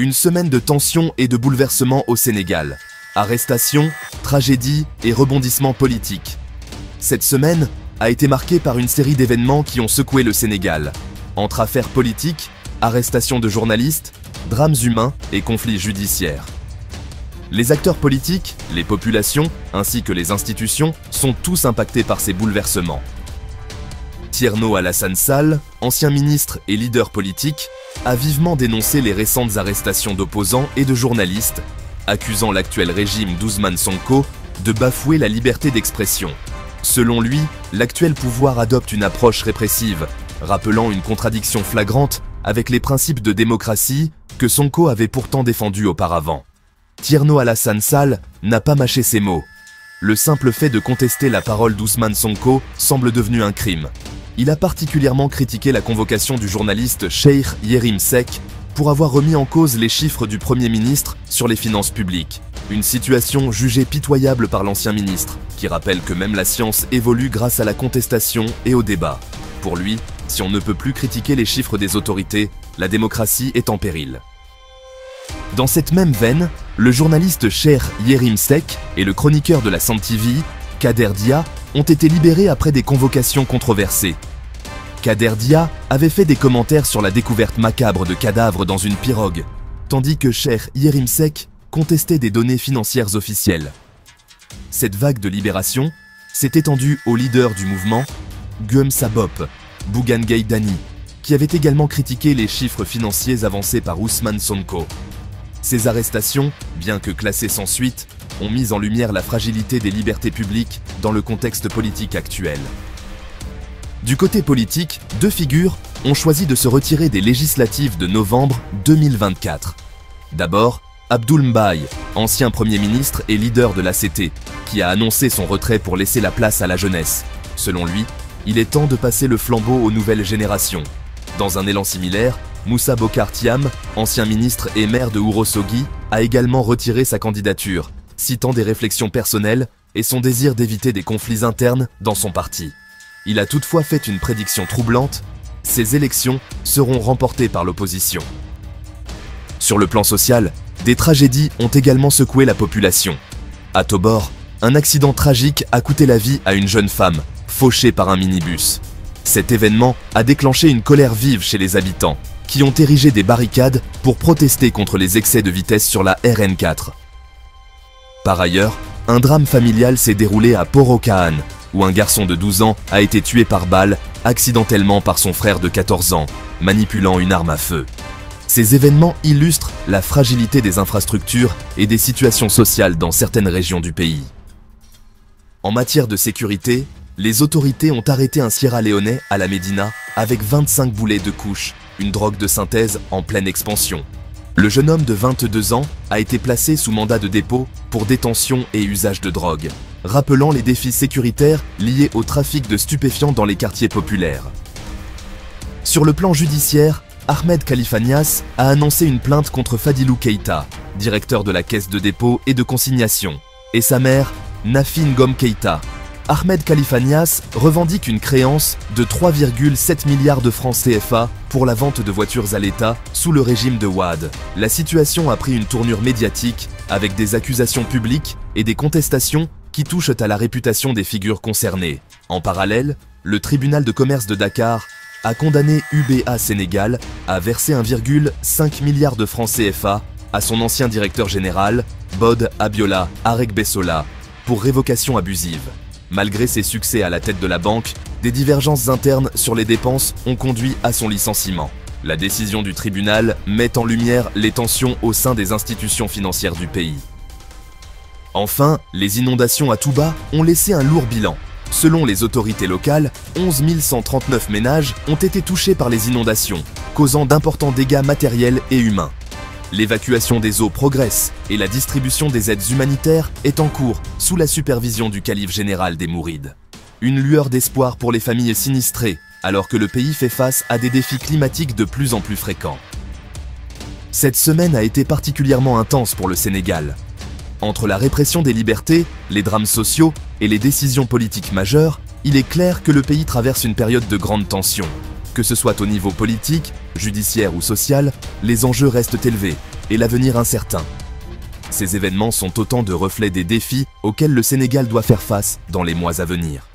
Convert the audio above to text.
Une semaine de tensions et de bouleversements au Sénégal. Arrestations, tragédies et rebondissements politiques. Cette semaine a été marquée par une série d'événements qui ont secoué le Sénégal. Entre affaires politiques, arrestations de journalistes, drames humains et conflits judiciaires. Les acteurs politiques, les populations, ainsi que les institutions sont tous impactés par ces bouleversements. Thierno Alassane Sall, ancien ministre et leader politique, a vivement dénoncé les récentes arrestations d'opposants et de journalistes, accusant l'actuel régime d'Ousmane Sonko de bafouer la liberté d'expression. Selon lui, l'actuel pouvoir adopte une approche répressive, rappelant une contradiction flagrante avec les principes de démocratie que Sonko avait pourtant défendus auparavant. Thierno Alassane Sall n'a pas mâché ses mots. Le simple fait de contester la parole d'Ousmane Sonko semble devenu un crime. Il a particulièrement critiqué la convocation du journaliste Cheikh Yérim Seck pour avoir remis en cause les chiffres du Premier ministre sur les finances publiques. Une situation jugée pitoyable par l'ancien ministre, qui rappelle que même la science évolue grâce à la contestation et au débat. Pour lui, si on ne peut plus critiquer les chiffres des autorités, la démocratie est en péril. Dans cette même veine, le journaliste Cheikh Yérim Seck et le chroniqueur de la Sen TV, Kader Dia, ont été libérés après des convocations controversées. Kader Dia avait fait des commentaires sur la découverte macabre de cadavres dans une pirogue, tandis que Cheikh Yérim Seck contestait des données financières officielles. Cette vague de libération s'est étendue au leader du mouvement, Guem Sabop, Bougane Gueye Dany, qui avait également critiqué les chiffres financiers avancés par Ousmane Sonko. Ces arrestations, bien que classées sans suite, ont mis en lumière la fragilité des libertés publiques dans le contexte politique actuel. Du côté politique, deux figures ont choisi de se retirer des législatives de novembre 2024. D'abord, Abdoul Mbaye, ancien Premier ministre et leader de l'ACT, qui a annoncé son retrait pour laisser la place à la jeunesse. Selon lui, il est temps de passer le flambeau aux nouvelles générations. Dans un élan similaire, Moussa Bokar Thiam, ancien ministre et maire de Ourossogui, a également retiré sa candidature, citant des réflexions personnelles et son désir d'éviter des conflits internes dans son parti. Il a toutefois fait une prédiction troublante, ces élections seront remportées par l'opposition. Sur le plan social, des tragédies ont également secoué la population. À Tobor, un accident tragique a coûté la vie à une jeune femme, fauchée par un minibus. Cet événement a déclenché une colère vive chez les habitants, qui ont érigé des barricades pour protester contre les excès de vitesse sur la RN4. Par ailleurs, un drame familial s'est déroulé à Port-au-Khan, où un garçon de 12 ans a été tué par balle accidentellement par son frère de 14 ans, manipulant une arme à feu. Ces événements illustrent la fragilité des infrastructures et des situations sociales dans certaines régions du pays. En matière de sécurité, les autorités ont arrêté un Sierra-Léonais à la Médina avec 25 boulets de couche, une drogue de synthèse en pleine expansion. Le jeune homme de 22 ans a été placé sous mandat de dépôt pour détention et usage de drogue, rappelant les défis sécuritaires liés au trafic de stupéfiants dans les quartiers populaires. Sur le plan judiciaire, Ahmed Khalifa Niasse a annoncé une plainte contre Fadilou Keïta, directeur de la Caisse de dépôt et de consignation, et sa mère, Nafi Ngom Keïta. Ahmed Khalifa Niasse revendique une créance de 3,7 milliards de francs CFA pour la vente de voitures à l'État sous le régime de Wade. La situation a pris une tournure médiatique avec des accusations publiques et des contestations qui touchent à la réputation des figures concernées. En parallèle, le tribunal de commerce de Dakar a condamné UBA Sénégal à verser 1,5 milliard de francs CFA à son ancien directeur général, Bod Abiola Aregbessola, pour révocation abusive. Malgré ses succès à la tête de la banque, des divergences internes sur les dépenses ont conduit à son licenciement. La décision du tribunal met en lumière les tensions au sein des institutions financières du pays. Enfin, les inondations à Touba ont laissé un lourd bilan. Selon les autorités locales, 11 139 ménages ont été touchés par les inondations, causant d'importants dégâts matériels et humains. L'évacuation des eaux progresse et la distribution des aides humanitaires est en cours sous la supervision du calife général des Mourides. Une lueur d'espoir pour les familles sinistrées, alors que le pays fait face à des défis climatiques de plus en plus fréquents. Cette semaine a été particulièrement intense pour le Sénégal. Entre la répression des libertés, les drames sociaux et les décisions politiques majeures, il est clair que le pays traverse une période de grande tension. Que ce soit au niveau politique, judiciaire ou social, les enjeux restent élevés et l'avenir incertain. Ces événements sont autant de reflets des défis auxquels le Sénégal doit faire face dans les mois à venir.